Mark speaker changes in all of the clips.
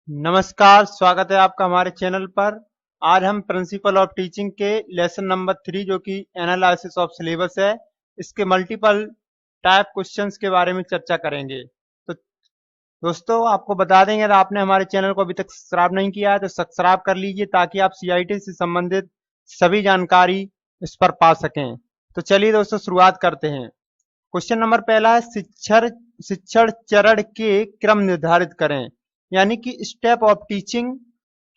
Speaker 1: नमस्कार, स्वागत है आपका हमारे चैनल पर। आज हम प्रिंसिपल ऑफ टीचिंग के लेसन नंबर 3 जो कि एनालिसिस ऑफ सिलेबस है, इसके मल्टीपल टाइप क्वेश्चंस के बारे में चर्चा करेंगे। तो दोस्तों आपको बता देंगे, अगर आपने हमारे चैनल को अभी तक सब्सक्राइब नहीं किया है तो सब्सक्राइब कर लीजिए ताकि आप सीआईटी से संबंधित सभी जानकारी इस पर पा सकें। तो चलिए दोस्तों शुरुआत करते हैं। क्वेश्चन नंबर पहला है, शिक्षण चरण के क्रम निर्धारित करें। यानी कि स्टेप ऑफ टीचिंग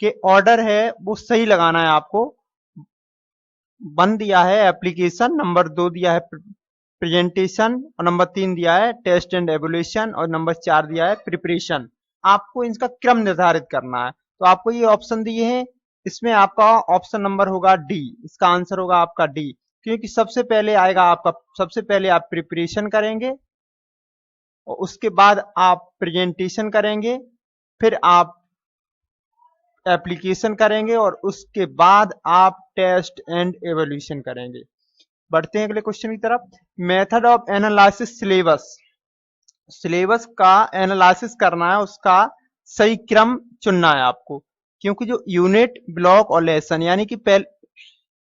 Speaker 1: के ऑर्डर है वो सही लगाना है आपको। 1 दिया है एप्लीकेशन, नंबर 2 दिया है प्रेजेंटेशन, और नंबर 3 दिया है टेस्ट एंड एवोल्यूशन, और नंबर 4 दिया है प्रिपरेशन। आपको इनका क्रम निर्धारित करना है। तो आपको ये ऑप्शन दिए हैं, इसमें आपका ऑप्शन नंबर होगा डी, इसका आंसर होगा आपका डी। क्योंकि सबसे पहले आएगा आपका, सबसे पहले आप प्रिपरेशन करेंगे और उसके बाद आप प्रेजेंटेशन करेंगे, फिर आप एप्लीकेशन करेंगे और उसके बाद आप टेस्ट एंड एवोल्यूशन करेंगे। बढ़ते हैं अगले क्वेश्चन की तरफ। Method of analysis syllabus. Syllabus का एनालिसिस करना है, उसका सही क्रम चुनना है आपको। क्योंकि जो यूनिट, ब्लॉक और लेसन, यानी कि पहले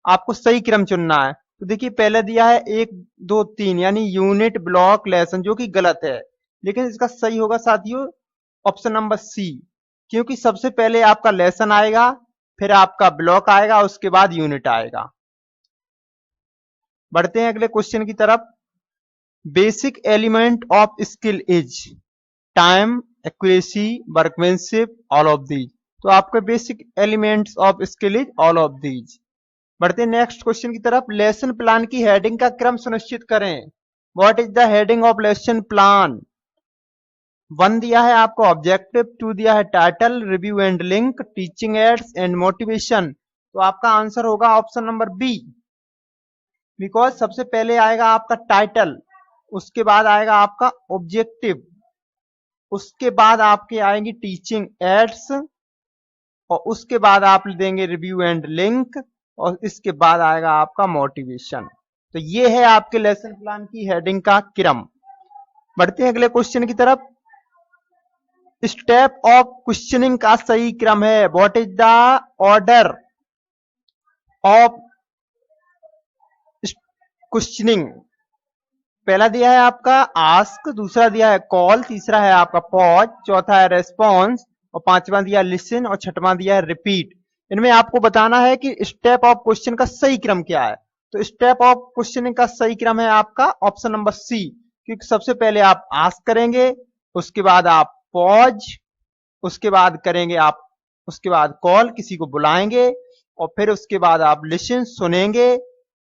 Speaker 1: आपको सही क्रम चुनना है। तो देखिए पहले दिया है 1 2 3, यानी यूनिट, ब्लॉक, लेसन, जो कि गलत है। लेकिन इसका सही होगा साथियों ऑप्शन नंबर सी। क्योंकि सबसे पहले आपका लेसन आएगा, फिर आपका ब्लॉक आएगा, उसके बाद यूनिट आएगा। बढ़ते हैं अगले क्वेश्चन की तरफ। Basic element of skill is time, accuracy, workmanship, all of these. तो आपके basic elements of skill is all of these. बढ़ते हैं नेक्स्ट क्वेश्चन की तरफ। लेसन प्लान की हेडिंग का क्रम सुनिश्चित करें। What is the heading of lesson plan? 1 दिया है आपको ऑब्जेक्टिव, 2 दिया है title, review and link, teaching ads and motivation. तो आपका आंसर होगा ऑप्शन नंबर बी। बिकॉज सबसे पहले आएगा आपका टाइटल, उसके बाद आएगा आपका ऑब्जेक्टिव, उसके बाद आपके आएंगी टीचिंग एड्स, और उसके बाद आप देंगे रिव्यू एंड लिंक, और इसके बाद आएगा आपका मोटिवेशन। तो ये है आपके लेसन प्लान की हेडिंग का क्रम। बढ़ते हैं अगले क्वेश्चन की तरफ। स्टेप ऑफ क्वेश्चनिंग का सही क्रम है। What is the order of questioning? पहला दिया है आपका आस्क, दूसरा दिया है कॉल, तीसरा है आपका पॉज, चौथा है रेस्पॉन्स, और पांचवा दिया लिसन, और छठवां दिया है रिपीट। इनमें आपको बताना है कि स्टेप ऑफ क्वेश्चन का सही क्रम क्या है। तो स्टेप ऑफ क्वेश्चनिंग का सही क्रम है आपका ऑप्शन नंबर सी। क्योंकि सबसे पहले आप आस्क करेंगे, उसके बाद आप पॉज, उसके बाद करेंगे आप, उसके बाद कॉल, किसी को बुलाएंगे, और फिर उसके बाद आप लिसन सुनेंगे,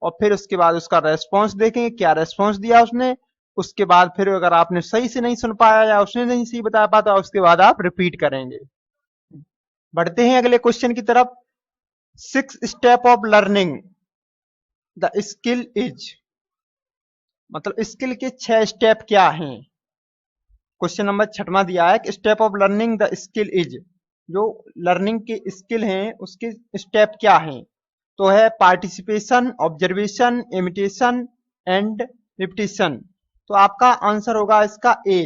Speaker 1: और फिर उसके बाद उसका रेस्पॉन्स देखेंगे क्या रेस्पॉन्स दिया उसने। उसके बाद फिर अगर आपने सही से नहीं सुन पाया या उसने नहीं सही बता पाता, उसके बाद आप रिपीट करेंगे। बढ़ते हैं अगले क्वेश्चन की तरफ। 6 step of learning the skill is. मतलब स्किल के 6 स्टेप क्या हैं? क्वेश्चन नंबर 6वां दिया है कि step of learning the skill is, जो लर्निंग के स्किल हैं उसके स्टेप क्या हैं? तो है participation, observation, imitation and repetition. तो आपका आंसर होगा इसका ए।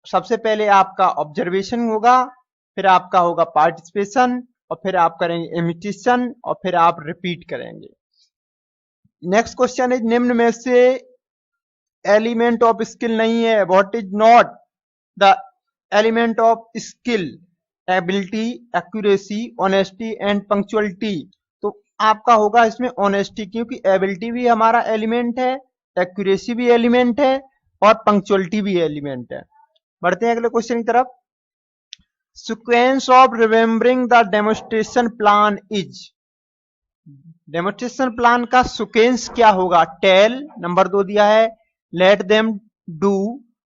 Speaker 1: सबसे पहले आपका ऑब्जर्वेशन होगा, फिर आपका होगा पार्टिसिपेशन, और फिर आप करेंगे इमिटेशन, और फिर आप रिपीट करेंगे। नेक्स्ट क्वेश्चन इज, निम्न में से एलिमेंट ऑफ स्किल नहीं है। What is not the element of skill? Ability, accuracy, honesty and punctuality. तो आपका होगा इसमें ऑनेस्टी, क्योंकि एबिलिटी भी हमारा एलिमेंट है, एक्यूरेसी भी एलिमेंट है, और पंक्चुअलिटी भी एलिमेंट है। बढ़ते हैं अगले क्वेश्चन की तरफ। Sequence of remembering the demonstration plan is. Demonstration plan का सीक्वेंस क्या होगा? टेल, नंबर 2 दिया है लेट देम डू,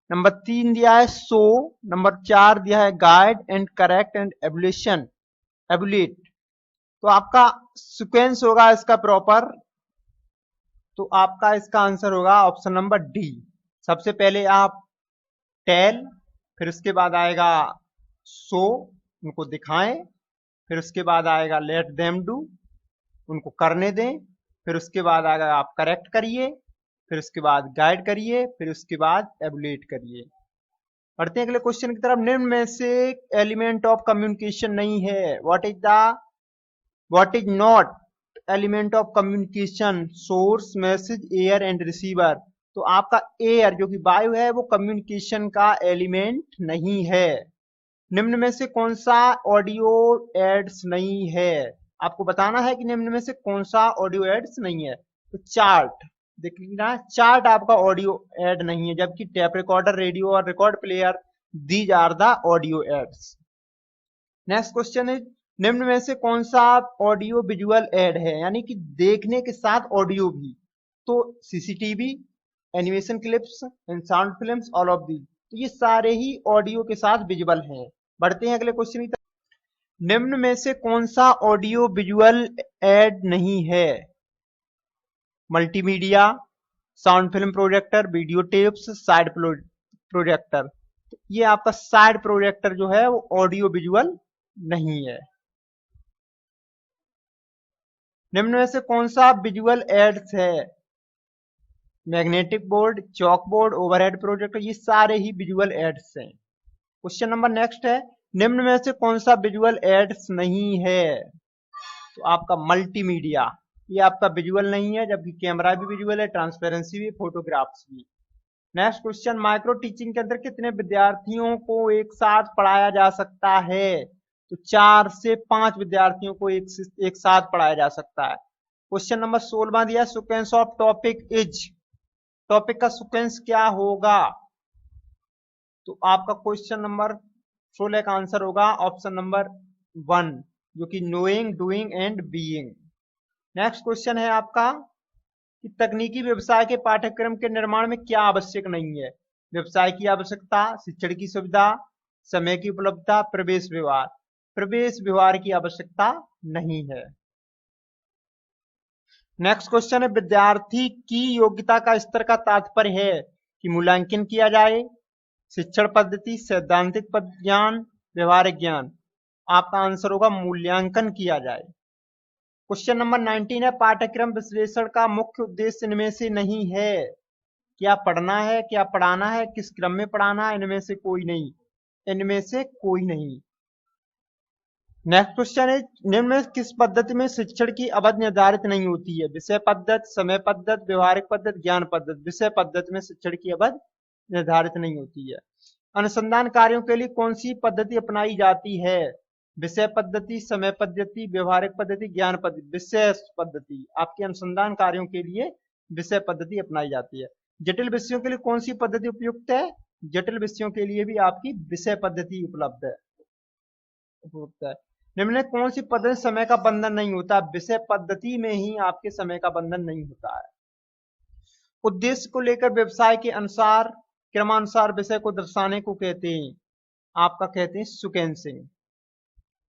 Speaker 1: नंबर 3 दिया है शो, नंबर 4 दिया है गाइड एंड करेक्ट एंड एबुलेट। तो आपका सीक्वेंस होगा इसका प्रॉपर, तो आपका इसका आंसर होगा ऑप्शन नंबर डी। सबसे पहले आप टेल, फिर उसके बाद आएगा शो, उनको दिखाएं, फिर उसके बाद आएगा लेट देम डू, उनको करने दें, फिर उसके बाद आएगा आप करेक्ट करिए, फिर उसके बाद गाइड करिए, फिर उसके बाद एबुलेट करिए। बढ़ते हैं अगले क्वेश्चन की तरफ। निम्न में से एलिमेंट ऑफ कम्युनिकेशन नहीं है। What is not element of communication? Source, message, air and receiver. तो आपका एयर जो कि वायु है वो कम्युनिकेशन का एलिमेंट नहीं है। निम्न में से कौन सा ऑडियो एड्स नहीं है? आपको बताना है कि निम्न में से कौन सा ऑडियो एड्स नहीं है। तो चार्ट देखना, चार्ट आपका ऑडियो एड नहीं है, जबकि टेप रिकॉर्डर, रेडियो और record player these are the audio aids. Next question है, निम्न में से कौन सा ऑडियो विजुअल एड है, यानी कि देखने के साथ ऑडियो भी? तो CCTV, animation clips and sound films, all of the. तो ये सारे ही ऑडियो के साथ विजुअल हैं। बढ़ते हैं अगले क्वेश्चन की तरफ। निम्न में से कौन सा ऑडियो विजुअल एड नहीं है? Multimedia, sound film projector, video tapes, side projector. ये आपका साइड प्रोजेक्टर जो है वो ऑडियो विजुअल नहीं है। निम्न में से कौन सा विजुअल एड्स है? Magnetic board, chalk board, overhead projector, ये सारे ही विजुअल एड्स हैं। क्वेश्चन नंबर नेक्स्ट है, निम्न में से कौन सा विजुअल एड्स नहीं है? तो आपका मल्टीमीडिया, ये आपका विजुअल नहीं है, जबकि कैमरा भी विजुअल है, ट्रांसपेरेंसी भी, फोटोग्राफ्स भी। नेक्स्ट क्वेश्चन, माइक्रो टीचिंग के अंदर कितने विद्यार्थियों को एक साथ पढ़ाया जा सकता है? तो 4 से 5 विद्यार्थियों को एक साथ पढ़ाया जा सकता है। क्वेश्चन नंबर 16 दिया, sequence of topic is. Topic का सीक्वेंस क्या होगा? तो आपका क्वेश्चन नंबर 16 का आंसर होगा ऑप्शन नंबर 1, जो कि knowing, doing and being. Next question है आपका कि तकनीकी व्यवसाय के पाठ्यक्रम के निर्माण में क्या आवश्यक नहीं है? व्यवसाय की आवश्यकता, शिक्षण की सुविधा, समय की उपलब्धता, प्रवेश व्यवहार। प्रवेश व्यवहार की आवश्यकता नहीं है। नेक्स्ट क्वेश्चन है, विद्यार्थी की योग्यता का स्तर का तात्पर्य है कि मूल्यांकन किया जाए, शिक्षण पद्धति, सैद्धांतिक ज्ञान, व्यवहारिक ज्ञान। आपका आंसर होगा मूल्यांकन किया जाए। क्वेश्चन नंबर 19 है, पाठ्यक्रम विश्लेषण का मुख्य उद्देश्य इनमें से नहीं है। क्या पढ़ना है, क्या पढ़ाना है, किस क्रम में पढ़ाना है? इनमें से कोई नहीं, इनमें से कोई नहीं। नेक्स्ट क्वेश्चन है, निम्न में किस पद्धति में शिक्षण की अवधि निर्धारित नहीं होती है? विषय पद्धति, समय पद्धति, व्यवहारिक पद्धति, ज्ञान पद्धति। विषय पद्धति में शिक्षण की अवधि निर्धारित नहीं होती है। अनुसंधान कार्यों के लिए कौन सी पद्धति अपनाई जाती है? विषय पद्धति, समय पद्धति, व्यवहारिक पद्धति, ज्ञान पद्धति। विषय पद्धति, आपके अनुसंधान कार्यों के लिए विषय पद्धति अपनाई जाती है। जटिल विषयों के लिए कौन सी पद्धति उपयुक्त है? जटिल विषयों के लिए भी आपकी विषय पद्धति उपलब्ध है, उपयुक्त है। निम्न में कौन सी पद्धति समय का बंधन नहीं होता? विषय पद्धति में ही आपके समय का बंधन नहीं होता है। उद्देश्य को लेकर व्यवसाय के अनुसार क्रमानुसार विषय को दर्शाने को कहते हैं, आपका कहते हैं सीक्वेंसिंग।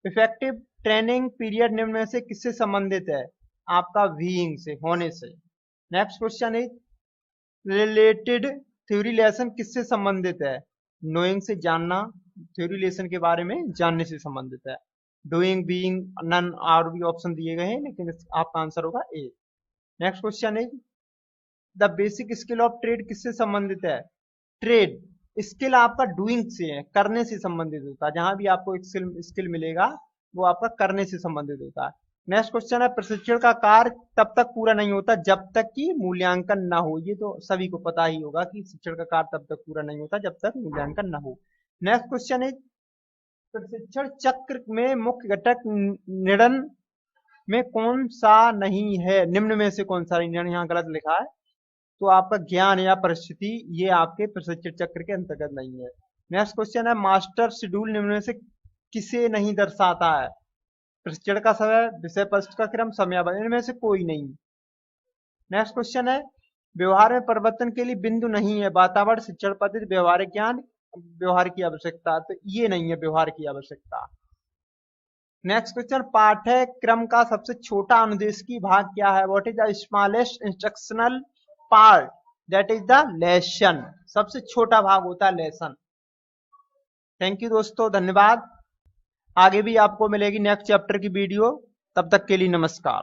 Speaker 1: इफेक्टिव ट्रेनिंग पीरियड निम्न में से किससे संबंधित है? आपका बीइंग से, होने से। नेक्स्ट क्वेश्चन है, रिलेटेड थ्योरी लेसन किससे संबंधित है? नोइंग से, जानना, थ्योरी लेसन के बारे में जानने से संबंधित है। डूइंग, बीइंग, नन और भी ऑप्शन दिए गए हैं, लेकिन आपका आंसर होगा ए। नेक्स्ट क्वेश्चन है, the basic skill of trade किससे संबंधित है? ट्रेड स्किल आपका डूइंग से है, करने से संबंधित होता है। जहां भी आपको एक स्किल मिलेगा वो आपका करने से संबंधित होता है। नेक्स्ट क्वेश्चन है, प्रशिक्षण का कार्य तब तक पूरा नहीं होता जब तक कि मूल्यांकन ना हो। ये तो सभी को पता ही होगा कि शिक्षण का कार्य तब तक पूरा नहीं होता जब तक मूल्यांकन ना हो। नेक्स्ट क्वेश्चन है, प्रशिक्षण चक्र में मुख्य घटक निर्णय में कौन सा नहीं है? निम्न में से कौन सा निर्णय? यहाँ गलत लिखा है, तो आपका ज्ञान या परिस्थिति ये आपके प्रशिक्षण चक्र के अंतर्गत नहीं है। नेक्स्ट क्वेश्चन है, मास्टर शेड्यूल निम्न में से किसे नहीं दर्शाता है? प्रशिक्षण का समय, विषय वस्तु का क्रम, समयावधि। इनमें से कोई नहीं। नेक्स्ट क्वेश्चन है, व्यवहार में परिवर्तन के लिए बिंदु नहीं है। वातावरण, शिक्षण पद्धति, व्यवहारिक ज्ञान, व्यवहार की आवश्यकता। तो ये नहीं है व्यवहार की आवश्यकता। नेक्स्ट क्वेश्चन, पाठ्यक्रम का सबसे छोटा अनुदेशिकी भाग क्या है? What is the smallest instructional part? That is the lesson. सबसे छोटा भाग होता है लेसन। थैंक यू दोस्तों, धन्यवाद। आगे भी आपको मिलेगी नेक्स्ट चैप्टर की वीडियो, तब तक के लिए नमस्कार।